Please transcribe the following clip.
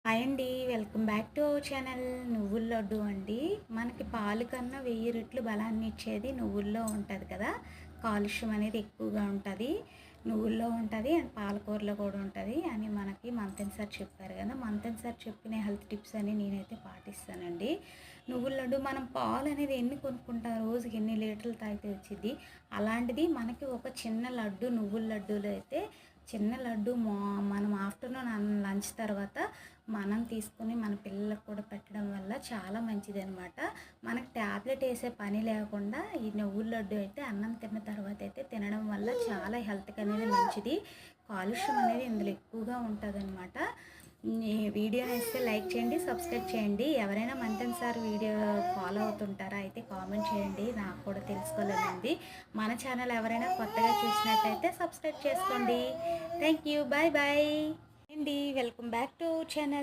Hi అండి, welcome back to our channel. నువ్వుల లడ్డు అండి. మనకి పాలు కన్నా 1000 రెట్లు బలాన్ని ఇచ్చేది నువ్వుల్లో ఉంటుంది కదా. కాలుష్యం అనేది ఎక్కువగా ఉంటుంది నువ్వుల్లో ఉంటుంది అండ్ పాలకూరలో కూడా ఉంటుంది అని మనకి మంతెన్ సార్ చెప్పారు కదా. మంతెన్ సార్ చెప్పిన హెల్త్ టిప్స్ అని నేనైతే పాటిస్తానండి. నువ్వుల లడ్డు మనం పాలు అనేది ఎన్ని కొనుక్కుంటాం, రోజుకి ఎన్ని లీటర్లు తాగితే వచ్చింది. అలాంటిది మనకి ఒక చిన్న లడ్డు, నువ్వుల లడ్డూలో అయితే చిన్న లడ్డు మనం ఆఫ్టర్నూన్ లంచ్ తర్వాత మనం తీసుకుని మన పిల్లలకు కూడా పెట్టడం వల్ల చాలా మంచిది అనమాట. మనకు ట్యాబ్లెట్ వేసే పని లేకుండా ఈ నువ్వుల లడ్డు అయితే అన్నం తిన్న తర్వాత అయితే తినడం వల్ల చాలా హెల్త్కి అనేది మంచిది. కాలుష్యం అనేది ఇందులో ఎక్కువగా ఉంటుంది అనమాట. ఈ వీడియో నచ్చితే లైక్ చేయండి, సబ్స్క్రైబ్ చేయండి. ఎవరైనా మంతెన్ సార్ వీడియో ఫాలో అవుతుంటారా అయితే కామెంట్ చేయండి, నాకు కూడా తెలుసుకోలేదండి. మన ఛానల్ ఎవరైనా కొత్తగా చూసినట్టయితే సబ్స్క్రైబ్ చేసుకోండి. థ్యాంక్ యూ, బాయ్ బాయ్ అండి. Welcome back to channel.